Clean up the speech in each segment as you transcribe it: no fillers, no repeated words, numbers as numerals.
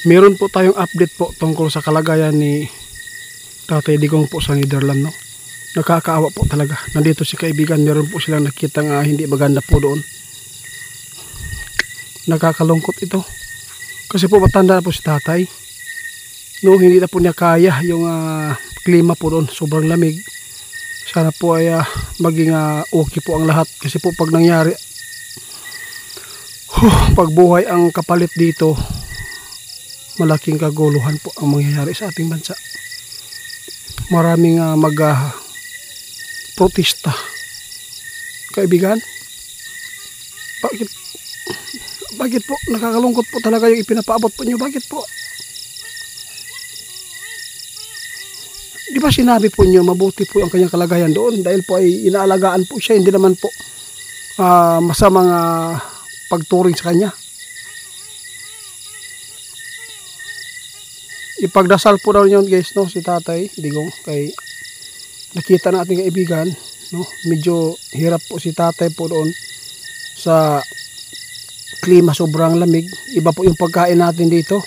Meron po tayong update po tungkol sa kalagayan ni Tatay Digong po sa Netherlands, no? Nakakaawa po talaga. Nandito si kaibigan, meron po silang nakitang hindi maganda po doon. Nakakalungkot ito. Kasi po matanda na po si tatay. No, hindi na po niya kaya yung klima po doon. Sobrang lamig. Sana po ay maging okay po ang lahat. Kasi po pag nangyari, pagbuhay ang kapalit dito, malaking kaguluhan po ang mangyayari sa ating bansa. Maraming protesta. Kaibigan, bakit po nakakalungkot po talaga yung ipinapaabot po nyo? Bakit po? Di ba sinabi po nyo mabuti po ang kanyang kalagayan doon dahil po ay inaalagaan po siya, hindi naman po masamang pagturing sa kanya. Ipagdasal po daw yun guys, no, si Tatay Digong, kay nakita na ating kaibigan, no, medyo hirap po si tatay po doon sa klima, sobrang lamig. Iba po yung pagkain natin dito.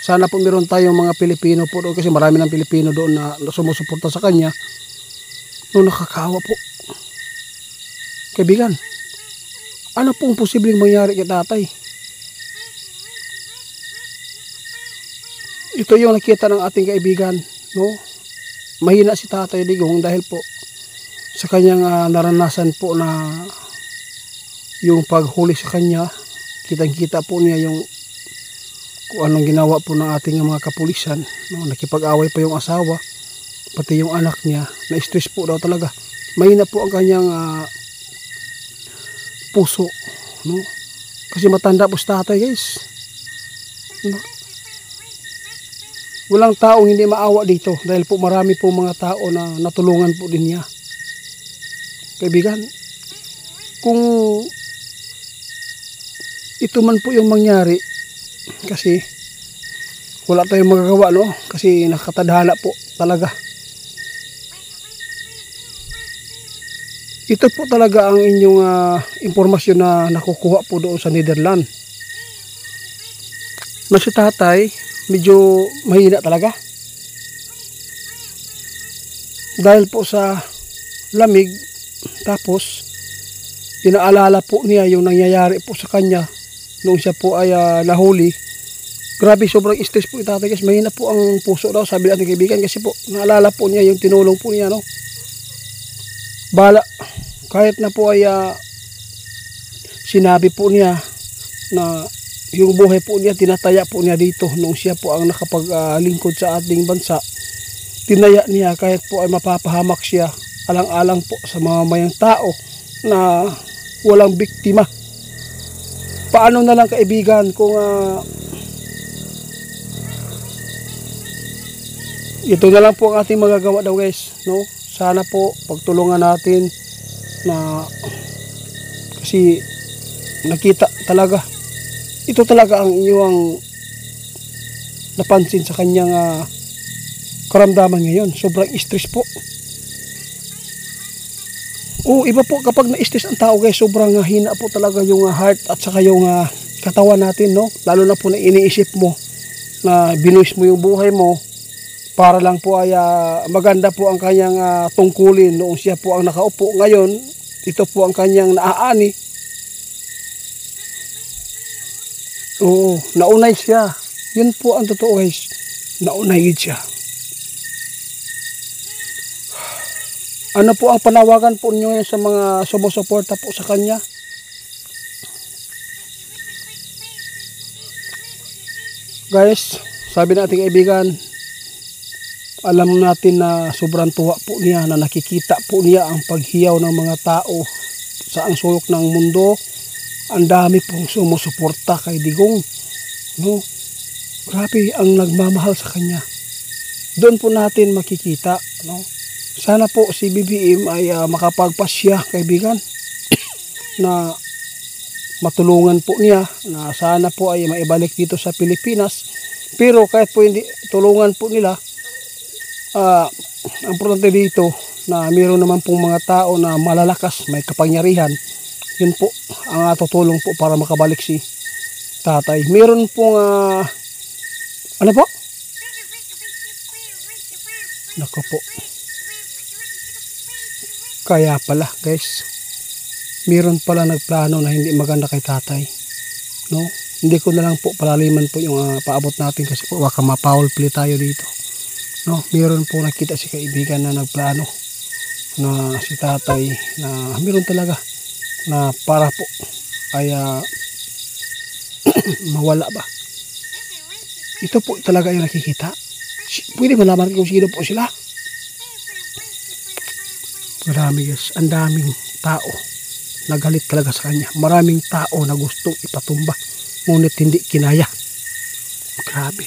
Sana po meron tayong mga Pilipino po doon kasi marami ng Pilipino doon na sumusuporta sa kanya. No, nakakaawa po. Kaibigan, ano pong posibleng mangyari kay tatay? Ito yung nakita ng ating kaibigan, no? Mahina si Tatay Digong dahil po sa kanyang naranasan po na yung paghuli sa kanya. Kitang-kita po niya yung kung anong ginawa po ng ating mga kapulisan, no? Nakipag-away pa yung asawa, pati yung anak niya. Na-stress po daw talaga. Mahina po ang kanyang puso, no? Kasi matanda po si tatay guys, no? Walang taong hindi maawa dito dahil po marami po mga tao na natulungan po din niya. Kaibigan, kung ito man po yung mangyari, kasi wala tayong magagawa, no? Kasi nakatadhana po talaga. Ito po talaga ang inyong impormasyon na nakukuha po doon sa Netherlands. Na si tatay medyo mahina talaga dahil po sa lamig, tapos inaalala po niya yung nangyayari po sa kanya nung siya po ay nahuli. Grabe, sobrang stress po itatay guys. Mahina po ang puso daw, sabi natin kaibigan, kasi po naalala po niya yung tinulong po niya, no? Bala, kahit na po ay sinabi po niya na yung buhay po niya tinataya po niya dito nung siya po ang nakapaglingkod sa ating bansa. Tinaya niya kahit po ay mapapahamak siya, alang-alang po sa mga mayang tao na walang biktima. Paano na lang kaibigan kung ito na lang po ang ating magagawa daw guys, no? Sana po pagtulungan natin na, kasi nakita talaga, ito talaga ang inyong napansin sa kanyang karamdaman ngayon. Sobrang stress po. Iba po kapag na-stress ang tao guys, sobrang hina po talaga yung heart at saka yung katawan natin, no? Lalo na po na iniisip mo na binuwis mo yung buhay mo para lang po ay maganda po ang kanyang tungkulin noong siya po ang nakaupo. Ngayon, ito po ang kanyang naaani. Oo, naunay siya. Yun po ang totoo guys. Naunay siya. Ano po ang panawagan po niyo sa mga sumusuporta po sa kanya? Guys, sabi nating kaibigan, alam natin na sobrang tuwa po niya na nakikita po niya ang paghiyaw ng mga tao sa ang sulok ng mundo. Ang dami pong sumusuporta kay Digong, no? Grabe ang nagmamahal sa kanya. Doon po natin makikita, no? Sana po si BBM ay makapagpasya kaibigan na matulungan po niya, na sana po ay maibalik dito sa Pilipinas. Pero kahit po hindi tulungan po nila, ang importante dito na mayroon naman pong mga tao na malalakas, may kapangyarihan. Yun po ang tutulong po para makabalik si tatay. Meron pong Ano po? Nako po. Kaya pala guys, meron pala nagplano na hindi maganda kay tatay. No? Hindi ko na lang po palaliman po yung paabot natin kasi po baka ma-foul play tayo dito. No? Meron po nakita si kaibigan na nagplano na si tatay na meron talaga na para po ay mawala ba. Ito po talaga yung nakikita. Pwede malaman kung sino po sila. Marami guys, ang daming tao nagalit talaga sa kanya. Maraming tao na gustong ipatumba ngunit hindi kinaya. Grabe.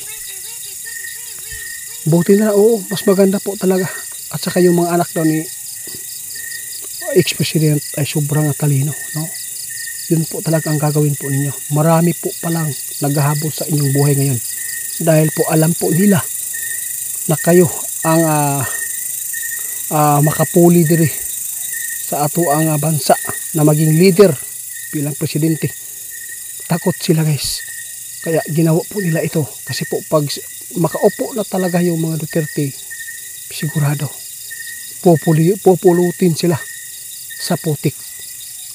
Buti na, oo, mas maganda po talaga. At saka yung mga anak daw ni ex-president ay sobrang talino, no? Yun po talaga ang gagawin po ninyo. Marami po palang naghahabol sa inyong buhay ngayon. Dahil po alam po nila na kayo ang makapuli diri sa ato ang bansa na maging leader bilang presidente. Takot sila guys. Kaya ginawa po nila ito. Kasi po pag makaupo na talaga yung mga Duterte, sigurado pupulutin sila sa putik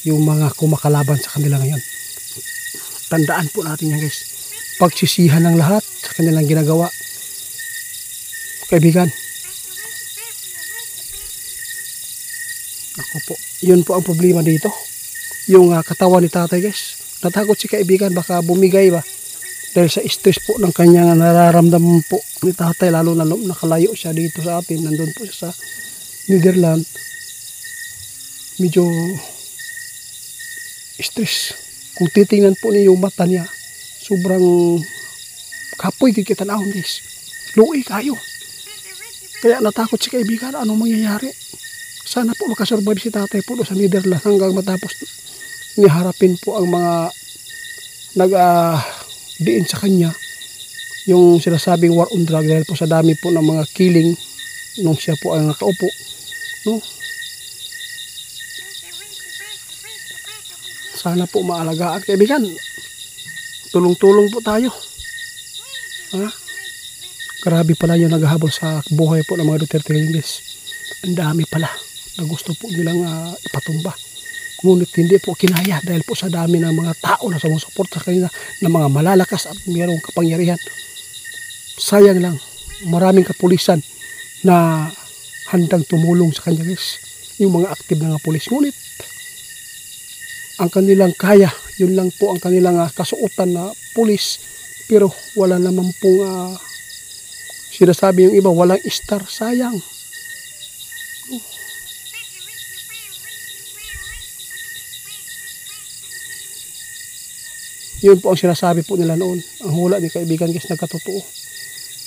yung mga kumakalaban sa kanila ngayon. Tandaan po natin yan guys. Pagsisihan ng lahat sa kanilang ginagawa. Kaibigan, ako po, yun po ang problema dito. Yung katawan ni tatay guys. Natakot si kaibigan baka bumigay ba. Dahil sa stress po ng kanyang nararamdaman po ni tatay, lalo na nakalayo siya dito sa atin. Nandun po siya sa Netherlands. Medyo stress. Kung titingnan po niyo yung mata niya, sobrang kapoy kita naon guys. Luoy kayo. Kaya natakot si kaibigan, anong mangyayari? Sana po makasurvive si tatay po sa Netherlands hanggang matapos niharapin po ang mga diin sa kanya yung sinasabing war on drug dahil po sa dami po ng mga killing nung siya po ang nakaupo, no? Sana po maalagaan kaibigan. Tulong-tulong po tayo. Ha? Grabe pala yung naghahabol sa buhay po ng mga Duterte ngayon guys. Ang dami pala na gusto po nilang ipatumba. Ngunit hindi po kinaya dahil po sa dami ng mga tao na sumusuporta sa kanila ng mga malalakas at mayroong kapangyarihan. Sayang lang, maraming kapulisan na handang tumulong sa kanya guys. Yung mga active na mga pulis. Ngunit ang kanilang kaya, yun lang po ang kanilang kasuotan na pulis. Pero wala naman pong sinasabi yung iba, walang star. Sayang. Yun po ang sinasabi po nila noon. Ang hula ni kaibigan guys, nagkatotoo.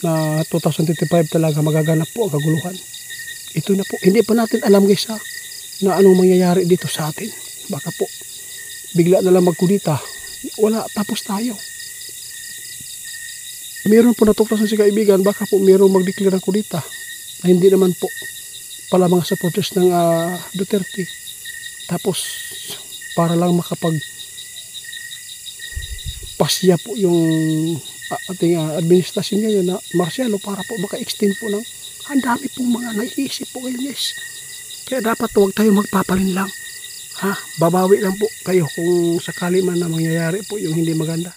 Na 2025 talaga magaganap po ang kaguluhan. Ito na po. Hindi pa natin alam guys na anong mangyayari dito sa atin. Baka po bigla na lang magkudita. Wala, tapos tayo. Meron po natuklasan si kaibigan, baka po meron mag-declare ng kudita. Na hindi naman po pala mga supporters ng Duterte. Tapos para lang pasya po yung ating administrasyon ngayon na Marcialo para po maka-extend po ng ang dami pong mga naiisip po ngayon guys. Kaya dapat huwag tayo magpapalin lang. Ha? Babawi lang po kayo kung sakali man na mangyayari po yung hindi maganda.